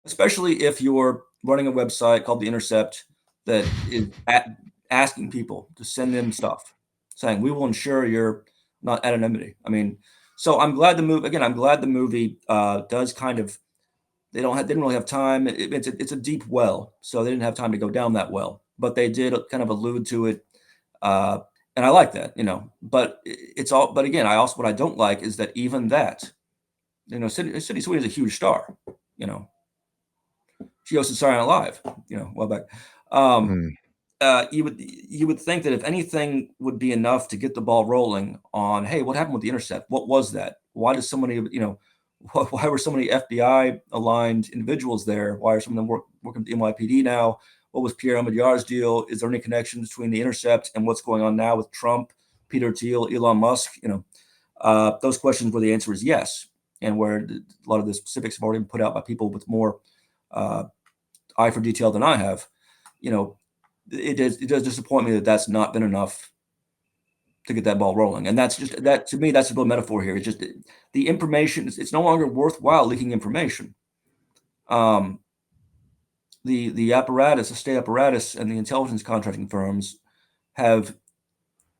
especially if you're running a website called The Intercept that is asking people to send in stuff, saying we will ensure you're not anonymity. I mean, so I'm glad the movie again. I'm glad the movie does kind of they didn't really have time. It's a deep well, so they didn't have time to go down that well, but they did kind of allude to it, uh, and I like that, you know. But it's all. But again, I also what I don't like is that even that, you know, Sydney Sweeney is a huge star, you know. She hosted Saturday Night Live, you know, well back. Um, Mm. you would think that if anything would be enough to get the ball rolling on, hey, what happened with the intercept? What was that? Why does so many, you know, why were so many FBI aligned individuals there? Why are some of them working with the NYPD now? What was Pierre Omidyar's deal? Is there any connection between the intercept and what's going on now with Trump, Peter Thiel, Elon Musk? You know, those questions where the answer is yes, and where a lot of the specifics have already been put out by people with more uh, eye for detail than I have. You know, it does disappoint me that that's not been enough to get that ball rolling. And that's just that to me, that's a little metaphor here. It's just the information. It's no longer worthwhile leaking information. Um, the apparatus, the state apparatus, and the intelligence contracting firms have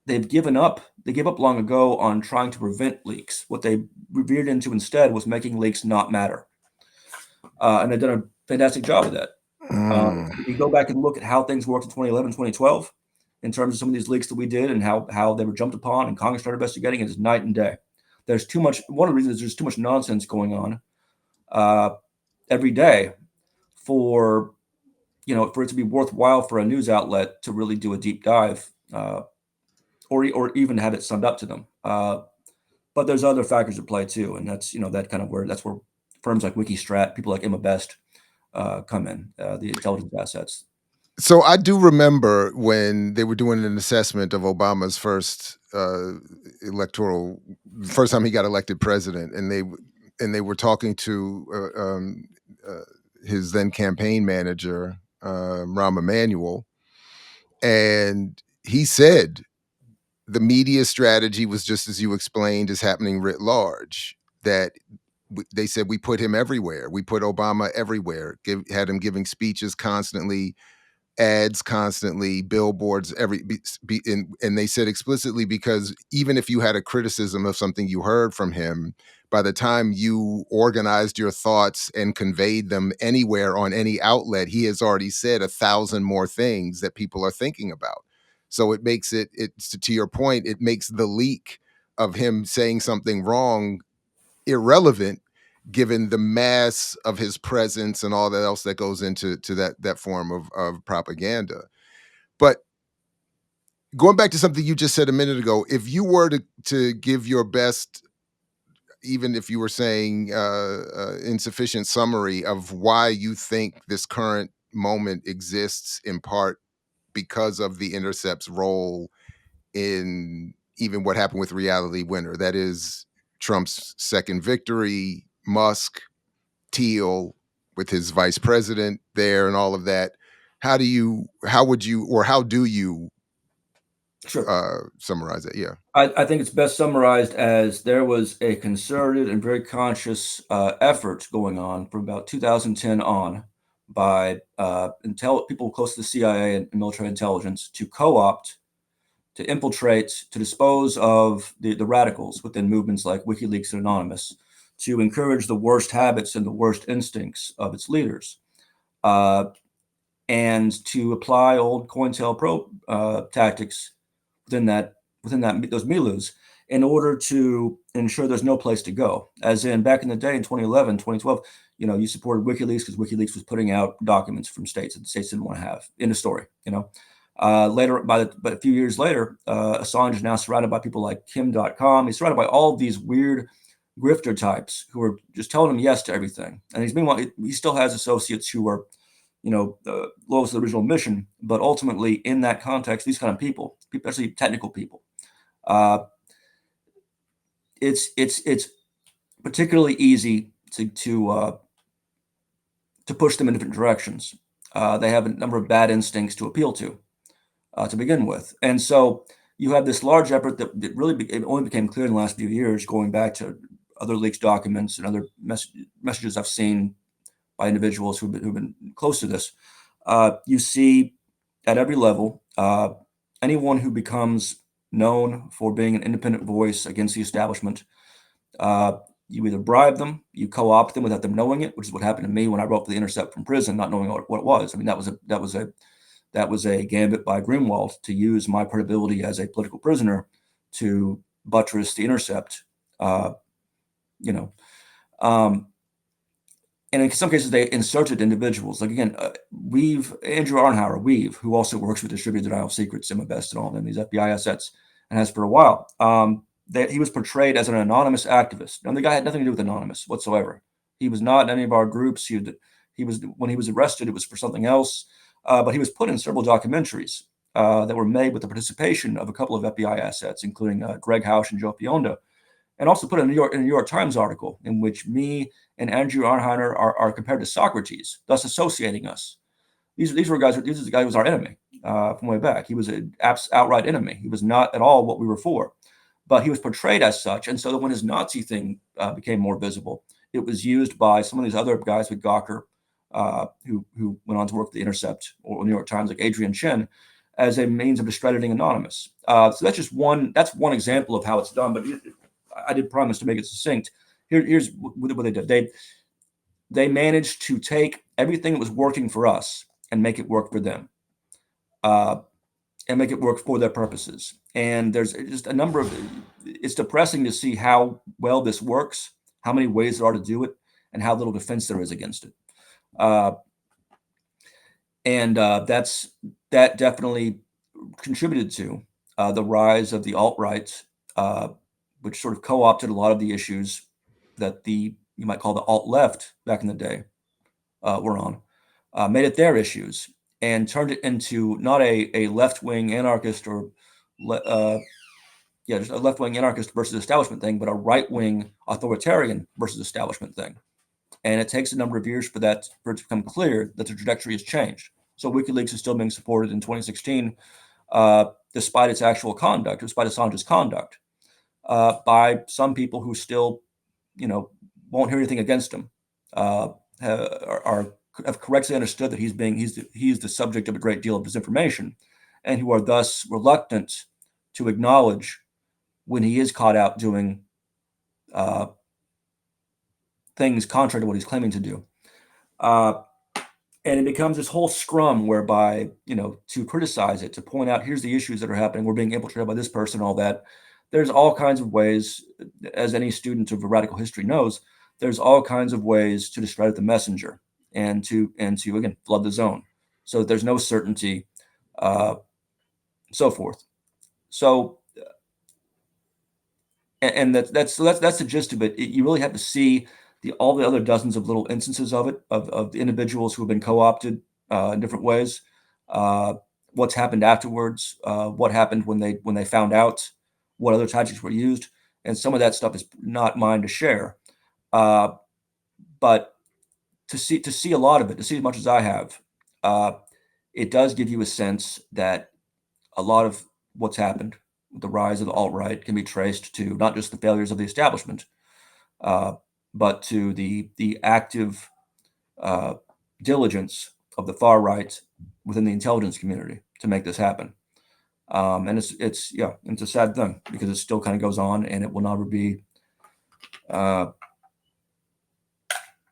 they've given up. They gave up long ago on trying to prevent leaks. What they revered into instead was making leaks not matter, and they've done a fantastic job of that. Mm. If you go back and look at how things worked in 2011, 2012, in terms of some of these leaks that we did and how they were jumped upon and Congress started investigating, it's night and day. There's too much. One of the reasons is there's too much nonsense going on uh, every day for for it to be worthwhile for a news outlet to really do a deep dive or even have it summed up to them. But there's other factors at play too, and that's that kind of where that's where firms like WikiStrat, people like Emma Best come in, the intelligence assets. So I do remember when they were doing an assessment of Obama's electoral first time he got elected president, and they were talking to uh, his then campaign manager, Rahm Emanuel, and he said the media strategy was just as you explained is happening writ large. That they said we put him everywhere, we put Obama everywhere, had him giving speeches constantly, ads constantly, billboards, and they said explicitly because even if you had a criticism of something you heard from him, by the time you organized your thoughts and conveyed them anywhere on any outlet, he has already said 1,000 more things that people are thinking about. So it makes it's to your point, it makes the leak of him saying something wrong irrelevant given the mass of his presence and all that else that goes into that form of propaganda. But going back to something you just said a minute ago, if you were to give your best, even if you were saying insufficient summary of why you think this current moment exists in part because of the Intercept's role in even what happened with Reality Winner, that is Trump's second victory, Musk, Teal with his vice president there and all of that. How would you, or how do you Sure. summarize it? Yeah. I think it's best summarized as there was a concerted and very conscious effort going on from about 2010 on by people close to the CIA and military intelligence to co-opt, to infiltrate, to dispose of the radicals within movements like WikiLeaks and Anonymous, to encourage the worst habits and the worst instincts of its leaders, uh, and to apply old COINTELPRO tactics within that those milieus in order to ensure there's no place to go. As in back in the day in 2011, 2012, you supported WikiLeaks because WikiLeaks was putting out documents from states that the states didn't want to have. End of story. Later, but a few years later, Assange is now surrounded by people like Kim.com. He's surrounded by all of these weird grifter types who are just telling him yes to everything. And meanwhile, he still has associates who are loyal to the original mission, but ultimately in that context, these kind of people, especially technical people, uh, it's particularly easy to push them in different directions. They have a number of bad instincts to appeal to begin with, and so you have this large effort that really it only became clear in the last few years, going back to other leaked documents and other messages I've seen by individuals who've been close to this. You see at every level, anyone who becomes known for being an independent voice against the establishment, you either bribe them, you co-opt them without them knowing it, which is what happened to me when I wrote for The Intercept from prison, not knowing what it was. I mean, that was a gambit by Greenwald to use my credibility as a political prisoner to buttress The Intercept. You know, and in some cases they inserted individuals. Like again, Andrew Arnhauer, who also works with Distributed Denial of Secrets, Best, and all of them, these FBI assets, and has for a while. That he was portrayed as an anonymous activist. And the guy had nothing to do with anonymous whatsoever. He was not in any of our groups. He was when he was arrested, it was for something else. But he was put in several documentaries that were made with the participation of a couple of FBI assets, including Greg Hausch and Joe Pionda, and also put in a New York Times article in which me and Andrew Arnheimer are compared to Socrates, thus associating us. These were guys. This is the guy who was our enemy from way back. He was an outright enemy. He was not at all what we were for. But he was portrayed as such, and so that when his Nazi thing became more visible, it was used by some of these other guys with Gawker, who went on to work at The Intercept or New York Times, like Adrian Chen, as a means of discrediting Anonymous. So that's just one. That's one example of how it's done. But I did promise to make it succinct. Here's what they did. They managed to take everything that was working for us and make it work for them. And make it work for their purposes. And there's just a number of, it's depressing to see how well this works, how many ways there are to do it, and how little defense there is against it. That definitely contributed to the rise of the alt-right, which sort of co-opted a lot of the issues that you might call the alt-left back in the day were on, made it their issues, and turned it into not a left-wing anarchist or just a left-wing anarchist versus establishment thing, but a right-wing authoritarian versus establishment thing. And it takes a number of years for it to become clear that the trajectory has changed. So WikiLeaks is still being supported in 2016, despite its actual conduct, despite Assange's conduct, by some people who still, won't hear anything against him, have correctly understood that he's the subject of a great deal of disinformation, and who are thus reluctant to acknowledge when he is caught out doing things contrary to what he's claiming to do. And it becomes this whole scrum whereby, to criticize it, to point out, here's the issues that are happening, we're being infiltrated by this person, all that. There's all kinds of ways, as any student of radical history knows, there's all kinds of ways to discredit the messenger and to again, flood the zone. So there's no certainty, so forth. So, and that's the gist of it. You really have to see all the other dozens of little instances of it, of the individuals who have been co-opted in different ways. What's happened afterwards? What happened when they found out? What other tactics were used? And some of that stuff is not mine to share. But to see a lot of it, to see as much as I have, it does give you a sense that a lot of what's happened with the rise of the alt-right can be traced to not just the failures of the establishment, but to the active diligence of the far right within the intelligence community to make this happen. And it's a sad thing because it still kind of goes on, and it will never be.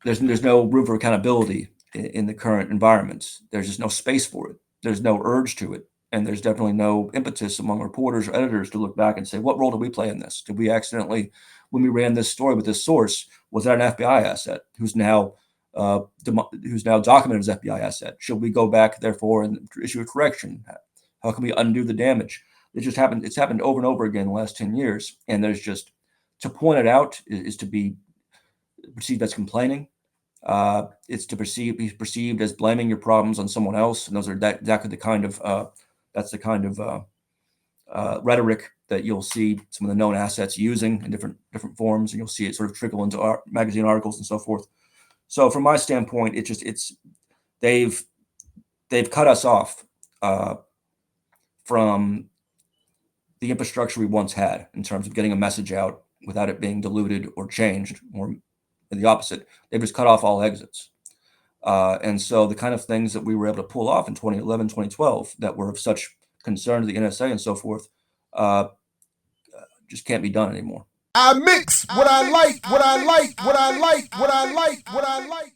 There's no room for accountability in the current environments. There's just no space for it. There's no urge to it. And there's definitely no impetus among reporters or editors to look back and say, what role did we play in this? Did we accidentally, when we ran this story with this source, was that an FBI asset who's now documented as FBI asset? Should we go back, therefore, and issue a correction? How can we undo the damage? It just happened. It's happened over and over again in the last 10 years. And there's just, to point it out is to be perceived as complaining. It's to be perceived as blaming your problems on someone else. And those are exactly the kind of, that's the kind of rhetoric that you'll see some of the known assets using in different forms. And you'll see it sort of trickle into our magazine articles and so forth. So from my standpoint, they've cut us off from the infrastructure we once had in terms of getting a message out without it being diluted or changed, or the opposite. They've just cut off all exits. And so the kind of things that we were able to pull off in 2011, 2012 that were of such concern to the NSA and so forth uh, just can't be done anymore. I mix what I like, what I like, what I like, what I like, what I like.